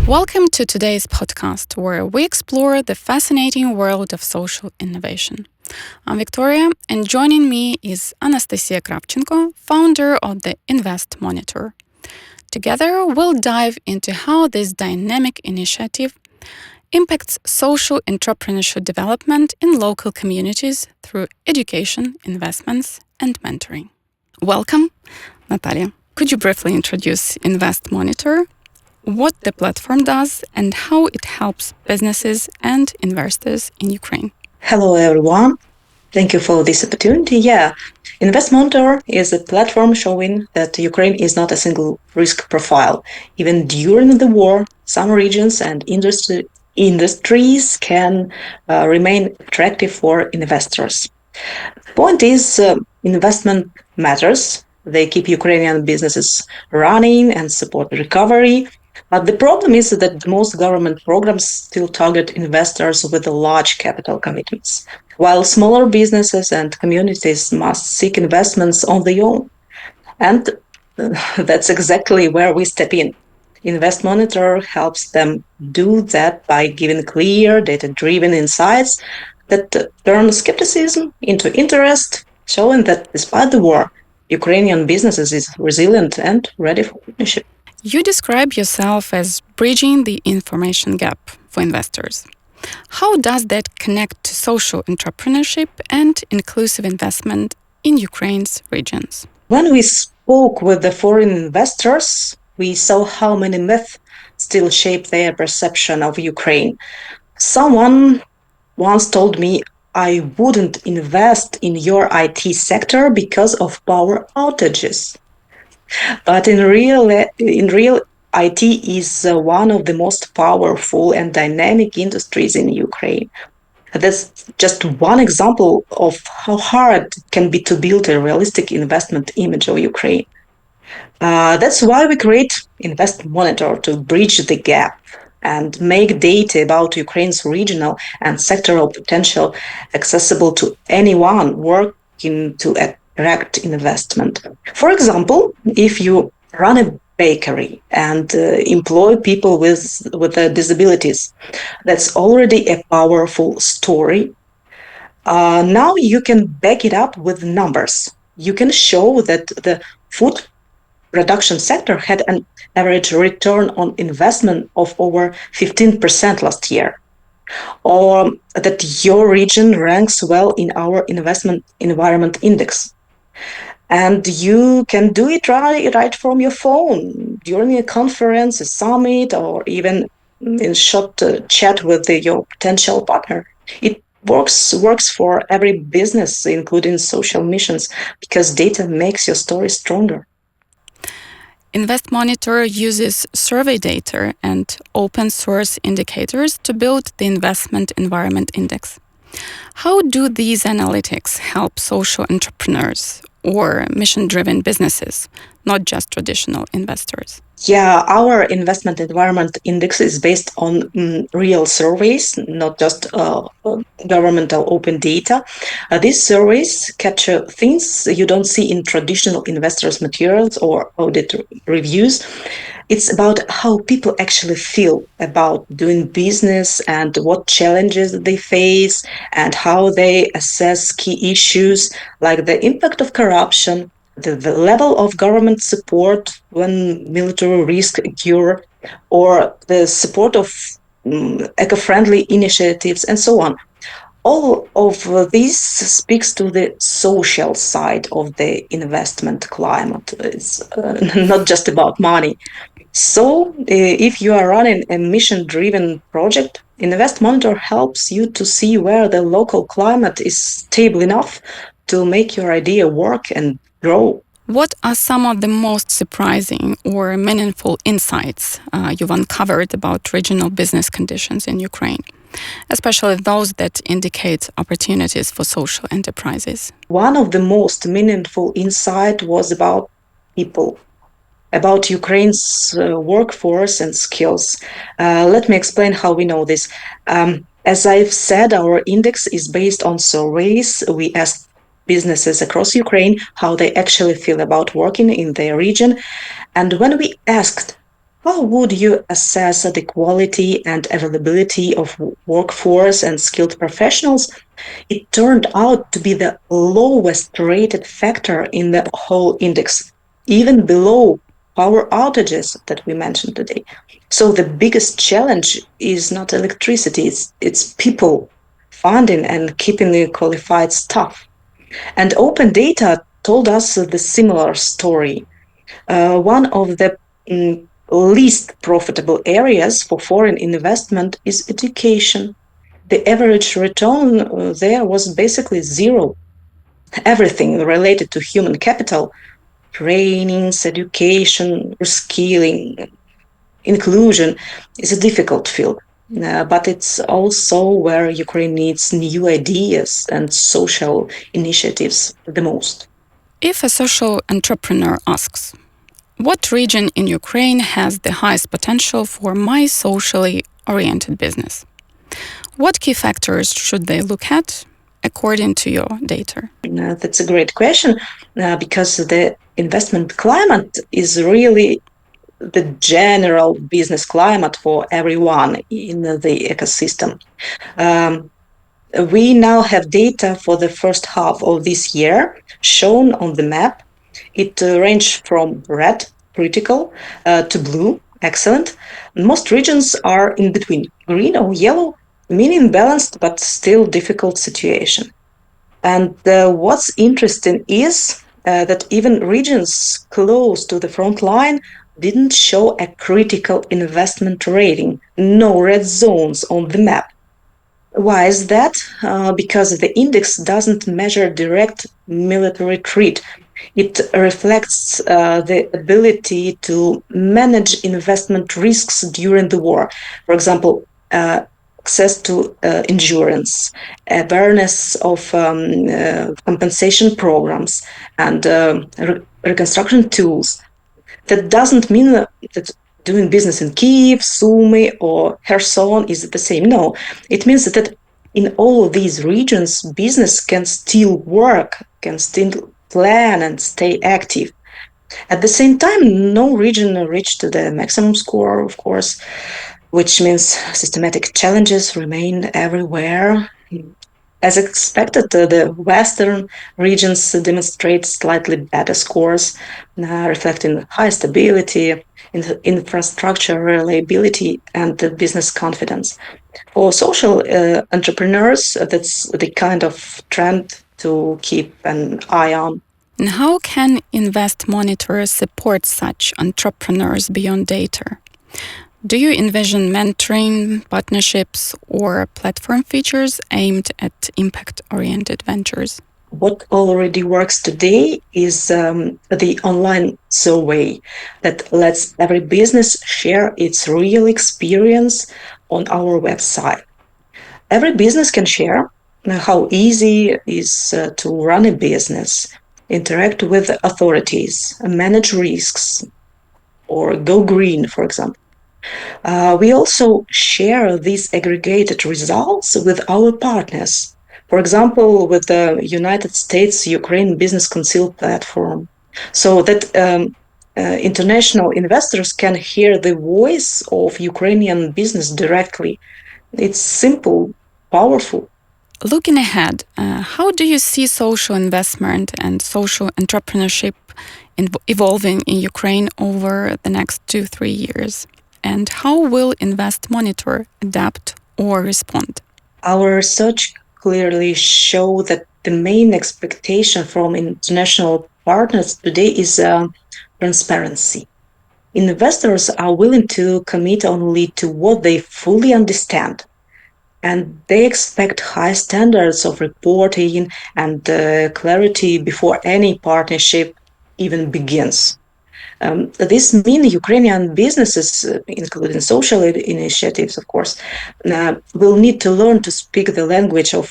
Welcome to today's podcast, where we explore the fascinating world of social innovation. I'm Victoria, and joining me is Nataliia Kravchenko, founder of the InvestMonitor. Together, we'll dive into how this dynamic initiative impacts social entrepreneurship development in local communities through education, investments, and mentoring. Welcome, Nataliia. Could you briefly introduce InvestMonitor, what the platform does, and how it helps businesses and investors in Ukraine? Hello, everyone. Thank you for this opportunity. InvestMonitor is a platform showing that Ukraine is not a single risk profile. Even during the war, some regions and industries can remain attractive for investors. The point is, investment matters. They keep Ukrainian businesses running and support recovery. But the problem is that most government programs still target investors with large capital commitments, while smaller businesses and communities must seek investments on their own. And that's exactly where we step in. InvestMonitor helps them do that by giving clear, data-driven insights that turn skepticism into interest, showing that despite the war, Ukrainian businesses is resilient and ready for partnership. You describe yourself as bridging the information gap for investors. How does that connect to social entrepreneurship and inclusive investment in Ukraine's regions? When we spoke with the foreign investors, we saw how many myths still shape their perception of Ukraine. Someone once told me, I wouldn't invest in your IT sector because of power outages. But in real, IT is one of the most powerful and dynamic industries in Ukraine. That's just one example of how hard it can be to build a realistic investment image of Ukraine. That's why we create InvestMonitor to bridge the gap and make data about Ukraine's regional and sectoral potential accessible to anyone working to attract investment. For example, if you run a bakery and employ people with disabilities, that's already a powerful story. Now you can back it up with numbers. You can show that the food production sector had an average return on investment of over 15% last year, or that your region ranks well in our investment environment index. And you can do it right from your phone during a conference, a summit, or even in short chat with your potential partner. It works for every business, including social missions, because data makes your story stronger. InvestMonitor uses survey data and open source indicators to build the investment environment index. How do these analytics help social entrepreneurs or mission-driven businesses, not just traditional investors? Our investment environment index is based on real surveys, not just governmental open data. These surveys capture things you don't see in traditional investors' materials or audit reviews. It's about how people actually feel about doing business and what challenges they face and how they assess key issues like the impact of corruption, the level of government support when military risks occur, or the support of eco-friendly initiatives, and so on. All of this speaks to the social side of the investment climate. It's not just about money. So, if you are running a mission-driven project, InvestMonitor helps you to see where the local climate is stable enough to make your idea work and grow. What are some of the most surprising or meaningful insights you've uncovered about regional business conditions in Ukraine, especially those that indicate opportunities for social enterprises? One of the most meaningful insight was about people, about Ukraine's workforce and skills. Let me explain how we know this. As I've said, our index is based on surveys. We asked businesses across Ukraine how they actually feel about working in their region. And when we asked How would you assess the quality and availability of workforce and skilled professionals? It turned out to be the lowest rated factor in the whole index, even below power outages that we mentioned today. So the biggest challenge is not electricity, it's people, funding, and keeping the qualified staff. And open data told us the similar story. One of the least profitable areas for foreign investment is education. The average return there was basically zero. Everything related to human capital, trainings, education, reskilling, inclusion is a difficult field. But it's also where Ukraine needs new ideas and social initiatives the most. If a social entrepreneur asks, what region in Ukraine has the highest potential for my socially oriented business? What key factors should they look at according to your data? That's a great question because the investment climate is really the general business climate for everyone in the ecosystem. Um, we now have data for the first half of this year shown on the map. It ranged from red, critical, to blue, excellent. Most regions are in between, green or yellow, meaning balanced but still difficult situation. And what's interesting is that even regions close to the front line didn't show a critical investment rating, no red zones on the map. Why is that? Because the index doesn't measure direct military threat. It reflects the ability to manage investment risks during the war. For example, access to insurance, awareness of compensation programs, and reconstruction tools. That doesn't mean that doing business in Kiev, Sumy, or Kherson is the same. No, it means that in all of these regions, business can still work, can still plan and stay active. At the same time, no region reached the maximum score, of course, which means systematic challenges remain everywhere. As expected, the Western regions demonstrate slightly better scores, reflecting high stability, infrastructure reliability, and business confidence. For social entrepreneurs, that's the kind of trend to keep an eye on. And how can InvestMonitor support such entrepreneurs beyond data? Do you envision mentoring, partnerships, or platform features aimed at impact oriented ventures? What already works today is the online survey that lets every business share its real experience on our website. Every business can share how easy it is to run a business, interact with authorities, manage risks, or go green, for example. We also share these aggregated results with our partners. For example, with the United States Ukraine Business Council platform, so that international investors can hear the voice of Ukrainian business directly. It's simple, powerful. Looking ahead, how do you see social investment and social entrepreneurship evolving in Ukraine over the next 2-3 years? And how will InvestMonitor adapt or respond? Our research clearly show that the main expectation from international partners today is transparency. Investors are willing to commit only to what they fully understand, and they expect high standards of reporting and clarity before any partnership even begins. This means Ukrainian businesses, including social initiatives, of course, will need to learn to speak the language of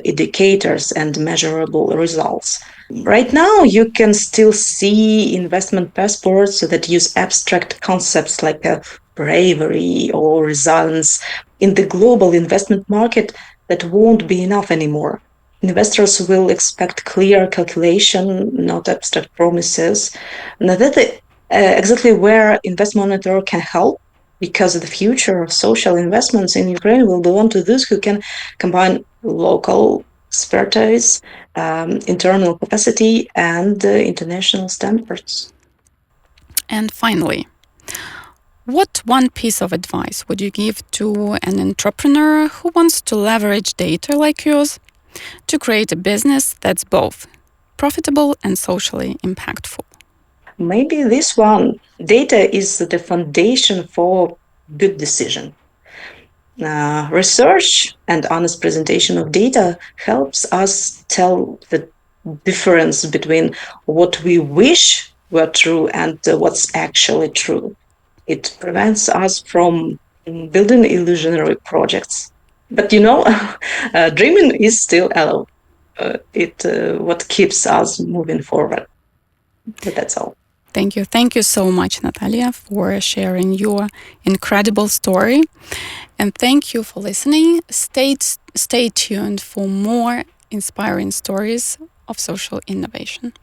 indicators and measurable results. Right now, you can still see investment passports that use abstract concepts like bravery or resilience. In the global investment market, that won't be enough anymore. Investors will expect clear calculation, not abstract promises. Now, that exactly where InvestMonitor can help, because the future of social investments in Ukraine will belong to those who can combine local expertise, internal capacity, and international standards. And finally, what one piece of advice would you give to an entrepreneur who wants to leverage data like yours to create a business that's both profitable and socially impactful? Maybe this one: data is the foundation for good decision. Research and honest presentation of data helps us tell the difference between what we wish were true and what's actually true. It prevents us from building illusionary projects. But dreaming is still allowed. It what keeps us moving forward. But that's all. Thank you. Thank you so much, Nataliia, for sharing your incredible story. And thank you for listening. Stay tuned for more inspiring stories of social innovation.